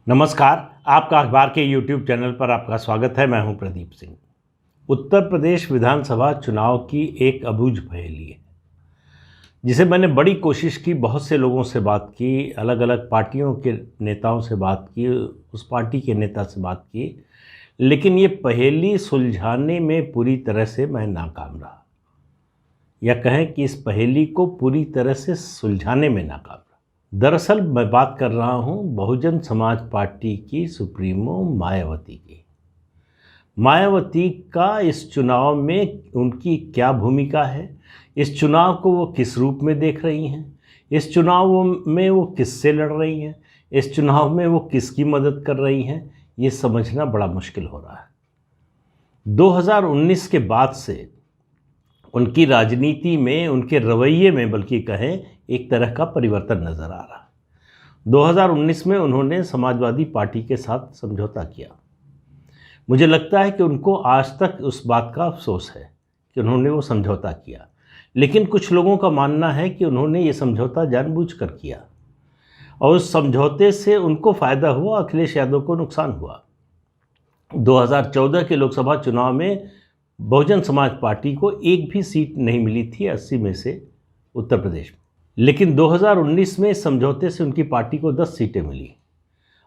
नमस्कार। आपका अखबार के YouTube चैनल पर आपका स्वागत है। मैं हूं प्रदीप सिंह। उत्तर प्रदेश विधानसभा चुनाव की एक अबूझ पहेली है जिसे मैंने बड़ी कोशिश की, बहुत से लोगों से बात की, अलग अलग पार्टियों के नेताओं से बात की, उस पार्टी के नेता से बात की, लेकिन ये पहेली सुलझाने में पूरी तरह से मैं नाकाम रहा, या कहें कि इस पहेली को पूरी तरह से सुलझाने में नाकाम रहा। दरअसल मैं बात कर रहा हूँ बहुजन समाज पार्टी की सुप्रीमो मायावती की। मायावती का इस चुनाव में उनकी क्या भूमिका है, इस चुनाव को वो किस रूप में देख रही हैं, इस चुनाव में वो किससे लड़ रही हैं, इस चुनाव में वो किसकी मदद कर रही हैं, ये समझना बड़ा मुश्किल हो रहा है। 2019 के बाद से उनकी राजनीति में, उनके रवैये में बल्कि कहें, एक तरह का परिवर्तन नज़र आ रहा है। 2019 में उन्होंने समाजवादी पार्टी के साथ समझौता किया। मुझे लगता है कि उनको आज तक उस बात का अफसोस है कि उन्होंने वो समझौता किया, लेकिन कुछ लोगों का मानना है कि उन्होंने ये समझौता जानबूझकर किया और उस समझौते से उनको फ़ायदा हुआ, अखिलेश यादव को नुकसान हुआ। 2014 के लोकसभा चुनाव में बहुजन समाज पार्टी को एक भी सीट नहीं मिली थी 80 में से उत्तर प्रदेश में, लेकिन 2019 में इस समझौते से उनकी पार्टी को 10 सीटें मिली।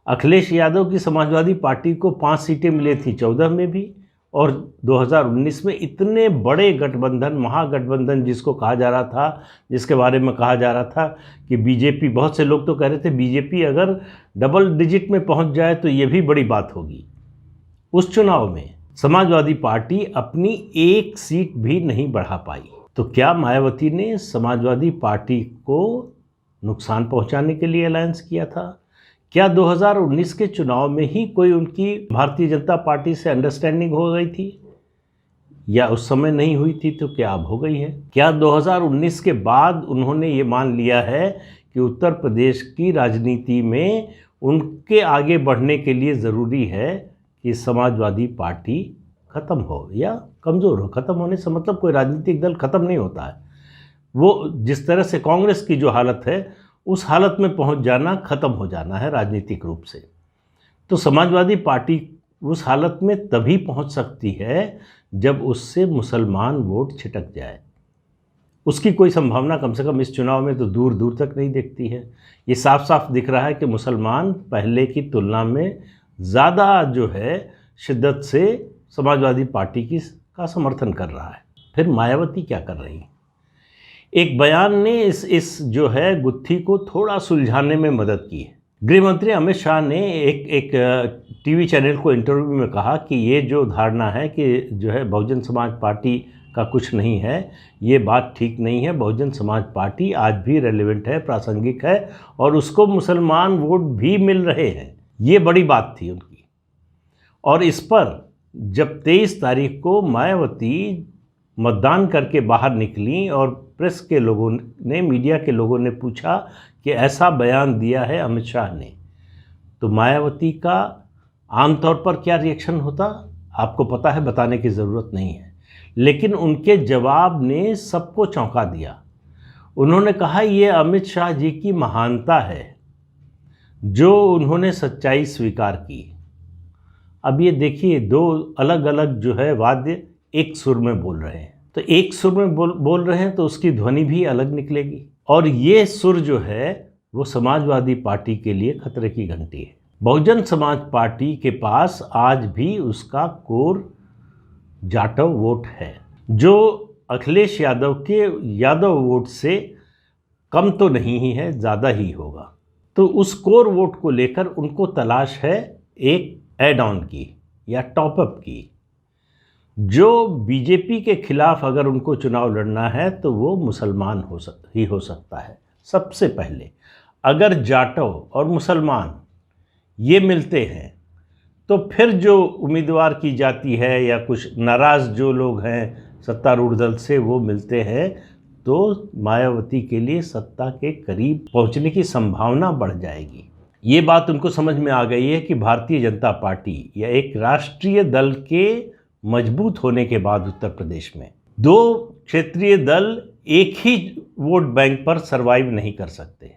अखिलेश यादव की समाजवादी पार्टी को 5 सीटें मिली थी 14 में भी, और 2019 में इतने बड़े गठबंधन, महागठबंधन जिसको कहा जा रहा था, जिसके बारे में कहा जा रहा था कि बीजेपी, बहुत से लोग तो कह रहे थे बीजेपी अगर डबल डिजिट में पहुंच जाए तो ये भी बड़ी बात होगी। उस चुनाव में समाजवादी पार्टी अपनी एक सीट भी नहीं बढ़ा पाई। तो क्या मायावती ने समाजवादी पार्टी को नुकसान पहुंचाने के लिए अलायंस किया था? क्या 2019 के चुनाव में ही कोई उनकी भारतीय जनता पार्टी से अंडरस्टैंडिंग हो गई थी, या उस समय नहीं हुई थी तो क्या अब हो गई है? क्या 2019 के बाद उन्होंने ये मान लिया है कि उत्तर प्रदेश की राजनीति में उनके आगे बढ़ने के लिए ज़रूरी है कि समाजवादी पार्टी ख़त्म हो या कमज़ोर हो? ख़त्म होने से मतलब कोई राजनीतिक दल ख़त्म नहीं होता है, वो जिस तरह से कांग्रेस की जो हालत है उस हालत में पहुंच जाना, ख़त्म हो जाना है राजनीतिक रूप से। तो समाजवादी पार्टी उस हालत में तभी पहुंच सकती है जब उससे मुसलमान वोट छिटक जाए। उसकी कोई संभावना कम से कम इस चुनाव में तो दूर दूर तक नहीं दिखती है। ये साफ साफ दिख रहा है कि मुसलमान पहले की तुलना में ज़्यादा जो है शिद्दत से समाजवादी पार्टी का समर्थन कर रहा है। फिर मायावती क्या कर रही है? एक बयान ने इस जो है गुत्थी को थोड़ा सुलझाने में मदद की है। गृह मंत्री अमित शाह ने एक टीवी चैनल को इंटरव्यू में कहा कि ये जो धारणा है कि जो है बहुजन समाज पार्टी का कुछ नहीं है, ये बात ठीक नहीं है। बहुजन समाज पार्टी आज भी रेलेवेंट है, प्रासंगिक है, और उसको मुसलमान वोट भी मिल रहे हैं। ये बड़ी बात थी उनकी। और इस पर जब 23 तारीख को मायावती मतदान करके बाहर निकली और प्रेस के लोगों ने, मीडिया के लोगों ने पूछा कि ऐसा बयान दिया है अमित शाह ने, तो मायावती का आमतौर पर क्या रिएक्शन होता आपको पता है, बताने की ज़रूरत नहीं है। लेकिन उनके जवाब ने सबको चौंका दिया। उन्होंने कहा ये अमित शाह जी की महानता है जो उन्होंने सच्चाई स्वीकार की। अब ये देखिए, दो अलग अलग जो है वाद्य एक सुर में बोल रहे हैं, तो एक सुर में बोल रहे हैं तो उसकी ध्वनि भी अलग निकलेगी, और ये सुर जो है वो समाजवादी पार्टी के लिए खतरे की घंटी है। बहुजन समाज पार्टी के पास आज भी उसका कोर जाटव वोट है जो अखिलेश यादव के यादव वोट से कम तो नहीं ही है, ज़्यादा ही होगा। तो उस कोर वोट को लेकर उनको तलाश है एक ऐड ऑन की या टॉपअप की। जो बीजेपी के खिलाफ अगर उनको चुनाव लड़ना है तो वो मुसलमान हो सकता है। सबसे पहले अगर जाटव और मुसलमान ये मिलते हैं तो फिर जो उम्मीदवार की जाती है या कुछ नाराज़ जो लोग हैं सत्तारूढ़ दल से वो मिलते हैं, तो मायावती के लिए सत्ता के करीब पहुंचने की संभावना बढ़ जाएगी। ये बात उनको समझ में आ गई है कि भारतीय जनता पार्टी या एक राष्ट्रीय दल के मजबूत होने के बाद उत्तर प्रदेश में 2 क्षेत्रीय दल एक ही वोट बैंक पर सरवाइव नहीं कर सकते।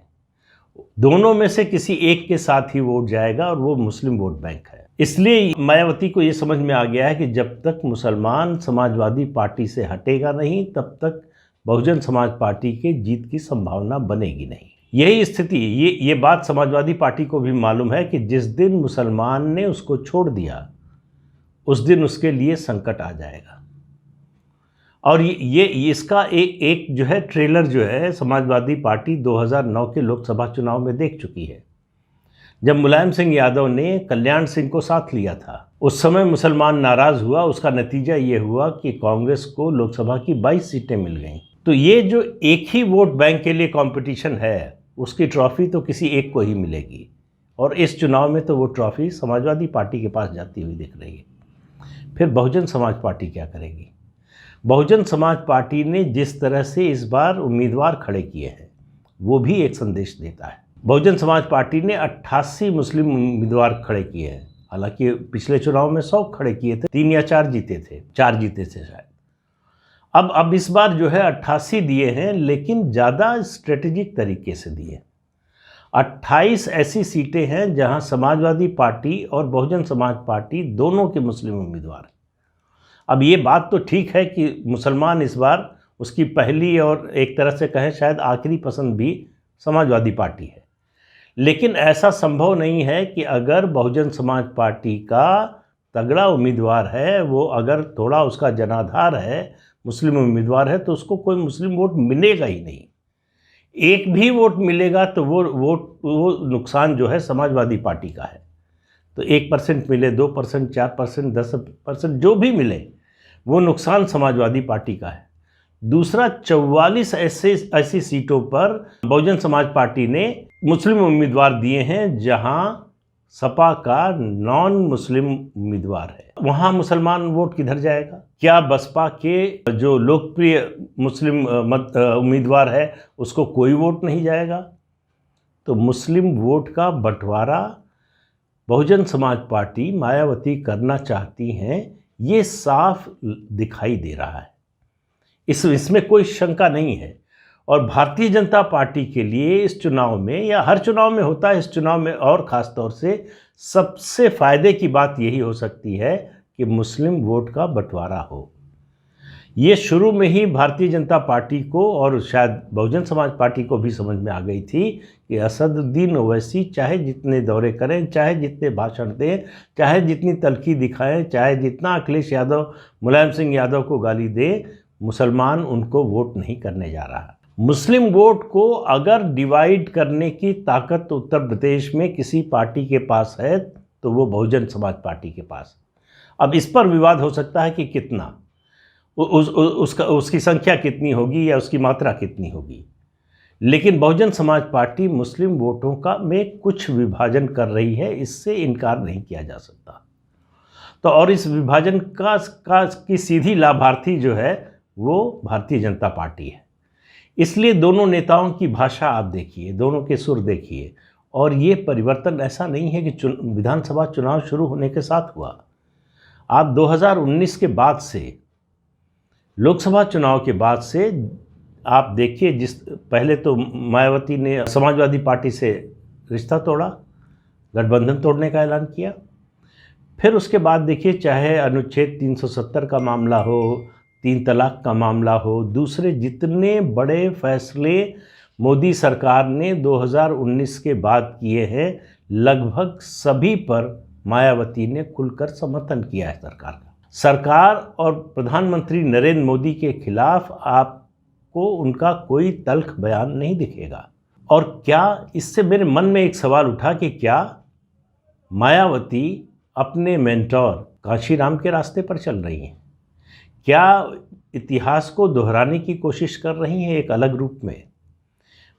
दोनों में से किसी एक के साथ ही वोट जाएगा और वो मुस्लिम वोट बैंक है। इसलिए मायावती को ये समझ में आ गया है कि जब तक मुसलमान समाजवादी पार्टी से हटेगा नहीं, तब तक बहुजन समाज पार्टी के जीत की संभावना बनेगी नहीं। यही स्थिति, ये बात समाजवादी पार्टी को भी मालूम है कि जिस दिन मुसलमान ने उसको छोड़ दिया, उस दिन उसके लिए संकट आ जाएगा। और ये इसका एक जो है ट्रेलर जो है समाजवादी पार्टी 2009 के लोकसभा चुनाव में देख चुकी है। जब मुलायम सिंह यादव ने कल्याण सिंह को साथ लिया था, उस समय मुसलमान नाराज़ हुआ। उसका नतीजा ये हुआ कि कांग्रेस को लोकसभा की 22 सीटें मिल गईं। तो ये जो एक ही वोट बैंक के लिए कंपटीशन है, उसकी ट्रॉफी तो किसी एक को ही मिलेगी। और इस चुनाव में तो वो ट्रॉफी समाजवादी पार्टी के पास जाती हुई दिख रही है। फिर बहुजन समाज पार्टी क्या करेगी? बहुजन समाज पार्टी ने जिस तरह से इस बार उम्मीदवार खड़े किए हैं, वो भी एक संदेश देता है। बहुजन समाज पार्टी ने 88 मुस्लिम उम्मीदवार खड़े किए हैं। हालांकि पिछले चुनाव में 100 खड़े किए थे, 3 या 4 जीते थे, 4 जीते थे शायद। अब इस बार जो है 88 दिए हैं, लेकिन ज़्यादा स्ट्रेटेजिक तरीके से दिए। 28 ऐसी सीटें हैं जहां समाजवादी पार्टी और बहुजन समाज पार्टी दोनों के मुस्लिम उम्मीदवार हैं। अब ये बात तो ठीक है कि मुसलमान इस बार उसकी पहली और एक तरह से कहें शायद आखिरी पसंद भी समाजवादी पार्टी है। लेकिन ऐसा संभव नहीं है कि अगर बहुजन समाज पार्टी का तगड़ा उम्मीदवार है, वो अगर थोड़ा उसका जनाधार है, मुस्लिम उम्मीदवार है, तो उसको कोई मुस्लिम वोट मिलेगा ही नहीं। एक भी वोट मिलेगा तो वो नुकसान जो है समाजवादी पार्टी का है। तो 1% मिले, 2%, 4%, 10%, जो भी मिले वो नुकसान समाजवादी पार्टी का है। दूसरा, 44 ऐसी सीटों पर बहुजन समाज पार्टी ने मुस्लिम उम्मीदवार दिए हैं जहां सपा का नॉन मुस्लिम उम्मीदवार है। वहां मुसलमान वोट किधर जाएगा? क्या बसपा के जो लोकप्रिय मुस्लिम उम्मीदवार है उसको कोई वोट नहीं जाएगा? तो मुस्लिम वोट का बंटवारा बहुजन समाज पार्टी मायावती करना चाहती हैं, ये साफ दिखाई दे रहा है। इसमें कोई शंका नहीं है। और भारतीय जनता पार्टी के लिए इस चुनाव में, या हर चुनाव में होता है, इस चुनाव में और ख़ास तौर से सबसे फ़ायदे की बात यही हो सकती है कि मुस्लिम वोट का बंटवारा हो। ये शुरू में ही भारतीय जनता पार्टी को और शायद बहुजन समाज पार्टी को भी समझ में आ गई थी कि असदुद्दीन ओवैसी चाहे जितने दौरे करें, चाहे जितने भाषण दें, चाहे जितनी तल्खी दिखाएं, चाहे जितना अखिलेश यादव मुलायम सिंह यादव को गाली दे, मुसलमान उनको वोट नहीं करने जा रहा। मुस्लिम वोट को अगर डिवाइड करने की ताकत उत्तर प्रदेश में किसी पार्टी के पास है तो वो बहुजन समाज पार्टी के पास। अब इस पर विवाद हो सकता है कि कितना उसकी संख्या कितनी होगी या उसकी मात्रा कितनी होगी, लेकिन बहुजन समाज पार्टी मुस्लिम वोटों का में कुछ विभाजन कर रही है, इससे इनकार नहीं किया जा सकता। तो और इस विभाजन की सीधी लाभार्थी जो है वो भारतीय जनता पार्टी है। इसलिए दोनों नेताओं की भाषा आप देखिए, दोनों के सुर देखिए, और ये परिवर्तन ऐसा नहीं है कि विधानसभा चुनाव शुरू होने के साथ हुआ। आप 2019 के बाद से, लोकसभा चुनाव के बाद से आप देखिए, पहले तो मायावती ने समाजवादी पार्टी से रिश्ता तोड़ा, गठबंधन तोड़ने का ऐलान किया। फिर उसके बाद देखिए, चाहे अनुच्छेद 370 का मामला हो, 3 तलाक का मामला हो, दूसरे जितने बड़े फैसले मोदी सरकार ने 2019 के बाद किए हैं, लगभग सभी पर मायावती ने खुलकर समर्थन किया है सरकार का। सरकार और प्रधानमंत्री नरेंद्र मोदी के खिलाफ आपको उनका कोई तल्ख बयान नहीं दिखेगा। और क्या, इससे मेरे मन में एक सवाल उठा कि क्या मायावती अपने मेंटोर कांशीराम के रास्ते पर चल रही हैं? क्या इतिहास को दोहराने की कोशिश कर रही हैं एक अलग रूप में?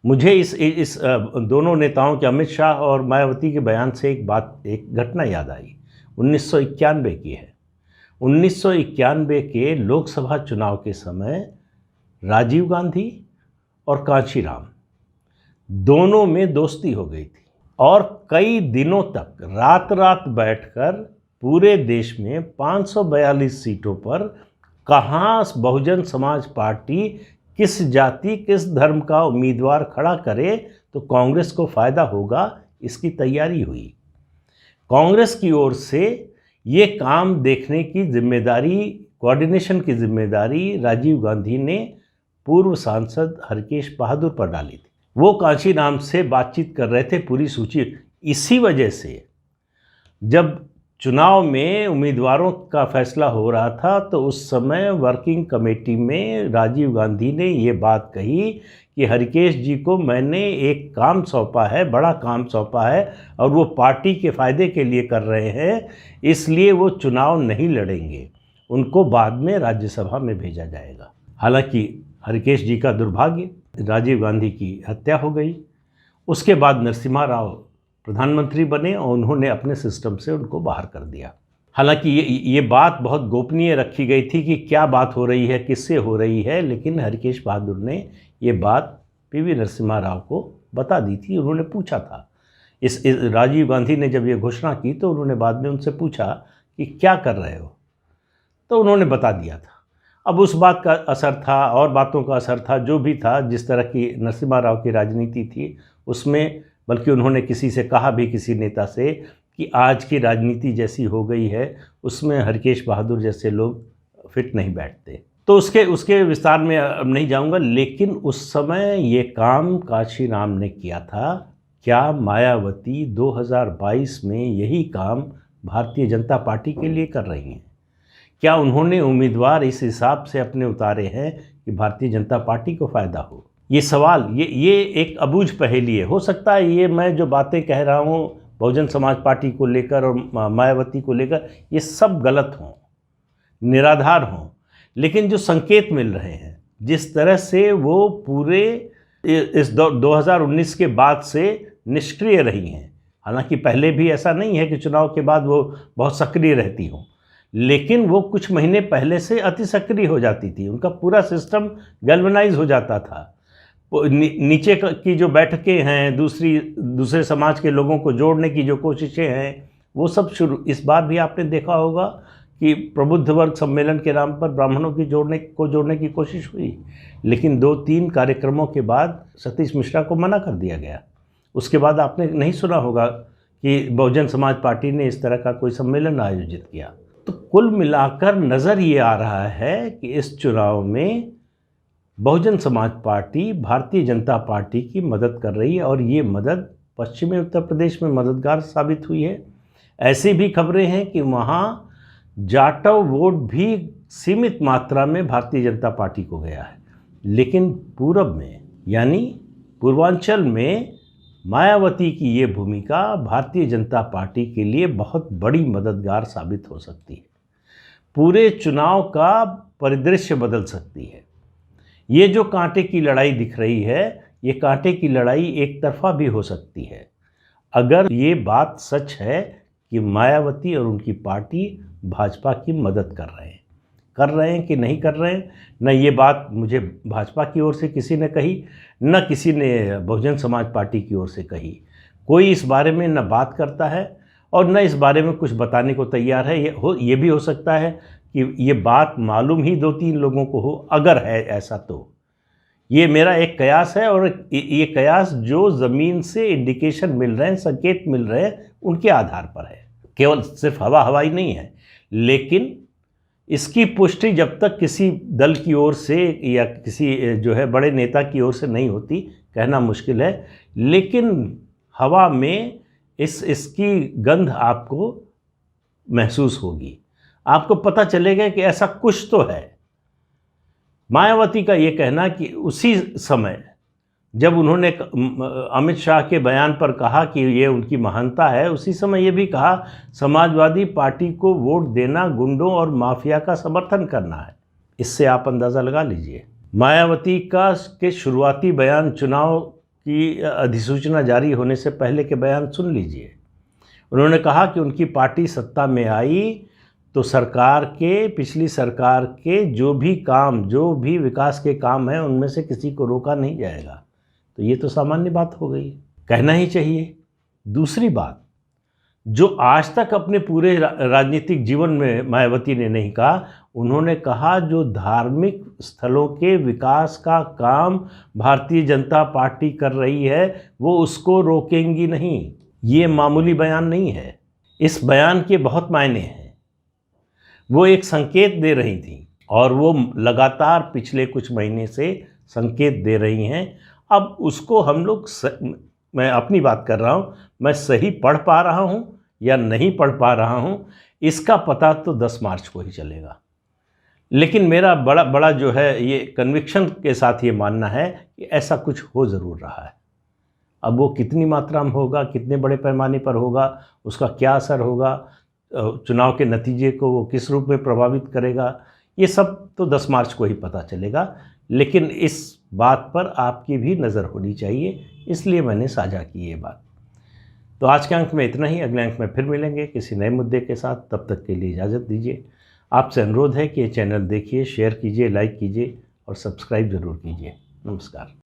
मुझे इस दोनों नेताओं के, अमित शाह और मायावती के बयान से एक घटना याद आई। 1991 की है। 1991 के लोकसभा चुनाव के समय राजीव गांधी और कांशीराम दोनों में दोस्ती हो गई थी, और कई दिनों तक रात रात बैठकर पूरे देश में 542 सीटों पर कहाँ बहुजन समाज पार्टी किस जाति किस धर्म का उम्मीदवार खड़ा करे, तो कांग्रेस को फ़ायदा होगा, इसकी तैयारी हुई। कांग्रेस की ओर से ये काम देखने की जिम्मेदारी, कोऑर्डिनेशन की जिम्मेदारी राजीव गांधी ने पूर्व सांसद हरकेश बहादुर पर डाली थी। वो कांशीराम से बातचीत कर रहे थे, पूरी सूची। इसी वजह से जब चुनाव में उम्मीदवारों का फैसला हो रहा था तो उस समय वर्किंग कमेटी में राजीव गांधी ने ये बात कही कि हरकेश जी को मैंने एक काम सौंपा है, बड़ा काम सौंपा है, और वो पार्टी के फ़ायदे के लिए कर रहे हैं, इसलिए वो चुनाव नहीं लड़ेंगे, उनको बाद में राज्यसभा में भेजा जाएगा। हालांकि हरकेश जी का दुर्भाग्य, राजीव गांधी की हत्या हो गई। उसके बाद नरसिम्हा राव प्रधानमंत्री बने और उन्होंने अपने सिस्टम से उनको बाहर कर दिया। हालांकि ये बात बहुत गोपनीय रखी गई थी कि क्या बात हो रही है, किससे हो रही है, लेकिन हरकेश बहादुर ने ये बात पीवी नरसिम्हा राव को बता दी थी। उन्होंने पूछा था, इस राजीव गांधी ने जब ये घोषणा की तो उन्होंने बाद में उनसे पूछा कि क्या कर रहे हो, तो उन्होंने बता दिया था। अब उस बात का असर था और बातों का असर था, जो भी था, जिस तरह की नरसिम्हा राव की राजनीति थी उसमें, बल्कि उन्होंने किसी से कहा भी, किसी नेता से, कि आज की राजनीति जैसी हो गई है उसमें हरकेश बहादुर जैसे लोग फिट नहीं बैठते। तो उसके विस्तार में अब नहीं जाऊंगा, लेकिन उस समय ये काम कांशीराम ने किया था। क्या मायावती 2022 में यही काम भारतीय जनता पार्टी के लिए कर रही हैं? क्या उन्होंने उम्मीदवार इस हिसाब से अपने उतारे हैं कि भारतीय जनता पार्टी को फ़ायदा हो? ये सवाल, ये एक अबूझ पहेली है। हो सकता है ये मैं जो बातें कह रहा हूँ बहुजन समाज पार्टी को लेकर और मायावती को लेकर, ये सब गलत हों, निराधार हों, लेकिन जो संकेत मिल रहे हैं, जिस तरह से वो पूरे इस 2019 के बाद से निष्क्रिय रही हैं, हालांकि पहले भी ऐसा नहीं है कि चुनाव के बाद वो बहुत सक्रिय रहती हों, लेकिन वो कुछ महीने पहले से अति सक्रिय हो जाती थी। उनका पूरा सिस्टम गैल्वेनाइज हो जाता था। नीचे की जो बैठकें हैं, दूसरे समाज के लोगों को जोड़ने की जो कोशिशें हैं, वो सब शुरू। इस बार भी आपने देखा होगा कि प्रबुद्ध वर्ग सम्मेलन के नाम पर ब्राह्मणों की जोड़ने की कोशिश हुई, लेकिन 2-3 कार्यक्रमों के बाद सतीश मिश्रा को मना कर दिया गया। उसके बाद आपने नहीं सुना होगा कि बहुजन समाज पार्टी ने इस तरह का कोई सम्मेलन आयोजित किया। तो कुल मिलाकर नज़र ये आ रहा है कि इस चुनाव में बहुजन समाज पार्टी भारतीय जनता पार्टी की मदद कर रही है, और ये मदद पश्चिमी उत्तर प्रदेश में मददगार साबित हुई है। ऐसी भी खबरें हैं कि वहाँ जाटव वोट भी सीमित मात्रा में भारतीय जनता पार्टी को गया है, लेकिन पूरब में, यानी पूर्वांचल में मायावती की ये भूमिका भारतीय जनता पार्टी के लिए बहुत बड़ी मददगार साबित हो सकती है, पूरे चुनाव का परिदृश्य बदल सकती है। ये जो कांटे की लड़ाई दिख रही है, ये कांटे की लड़ाई एक तरफा भी हो सकती है। अगर ये बात सच है कि मायावती और उनकी पार्टी भाजपा की मदद कर रहे हैं कि नहीं कर रहे हैं, न ये बात मुझे भाजपा की ओर से किसी ने कही, न किसी ने बहुजन समाज पार्टी की ओर से कही। कोई इस बारे में न बात करता है और न इस बारे में कुछ बताने को तैयार है। ये भी हो सकता है कि ये बात मालूम ही 2-3 लोगों को हो। अगर है ऐसा तो ये मेरा एक कयास है, और ये कयास जो ज़मीन से इंडिकेशन मिल रहे हैं, संकेत मिल रहे हैं, उनके आधार पर है। केवल सिर्फ हवाई नहीं है, लेकिन इसकी पुष्टि जब तक किसी दल की ओर से या किसी जो है बड़े नेता की ओर से नहीं होती, कहना मुश्किल है। लेकिन हवा में इसकी गंध आपको महसूस होगी, आपको पता चलेगा कि ऐसा कुछ तो है। मायावती का ये कहना कि उसी समय जब उन्होंने अमित शाह के बयान पर कहा कि ये उनकी महानता है, उसी समय ये भी कहा समाजवादी पार्टी को वोट देना गुंडों और माफिया का समर्थन करना है। इससे आप अंदाज़ा लगा लीजिए। मायावती के शुरुआती बयान, चुनाव की अधिसूचना जारी होने से पहले के बयान सुन लीजिए। उन्होंने कहा कि उनकी पार्टी सत्ता में आई तो पिछली सरकार के जो भी विकास के काम हैं, उनमें से किसी को रोका नहीं जाएगा। तो ये तो सामान्य बात हो गई, कहना ही चाहिए। दूसरी बात, जो आज तक अपने पूरे राजनीतिक जीवन में मायावती ने नहीं कहा। उन्होंने कहा जो धार्मिक स्थलों के विकास का काम भारतीय जनता पार्टी कर रही है वो उसको रोकेंगी नहीं। ये मामूली बयान नहीं है, इस बयान के बहुत मायने हैं। वो एक संकेत दे रही थी और वो लगातार पिछले कुछ महीने से संकेत दे रही हैं। अब उसको हम लोग मैं अपनी बात कर रहा हूँ, मैं सही पढ़ पा रहा हूँ या नहीं पढ़ पा रहा हूँ इसका पता तो 10 मार्च को ही चलेगा। लेकिन मेरा बड़ा जो है ये कन्विक्शन के साथ ये मानना है कि ऐसा कुछ हो ज़रूर रहा है। अब वो कितनी मात्रा में होगा, कितने बड़े पैमाने पर होगा, उसका क्या असर होगा, चुनाव के नतीजे को वो किस रूप में प्रभावित करेगा, ये सब तो 10 मार्च को ही पता चलेगा। लेकिन इस बात पर आपकी भी नज़र होनी चाहिए, इसलिए मैंने साझा की ये बात। तो आज के अंक में इतना ही। अगले अंक में फिर मिलेंगे किसी नए मुद्दे के साथ। तब तक के लिए इजाज़त दीजिए। आपसे अनुरोध है कि ये चैनल देखिए, शेयर कीजिए, लाइक कीजिए और सब्सक्राइब ज़रूर कीजिए। नमस्कार।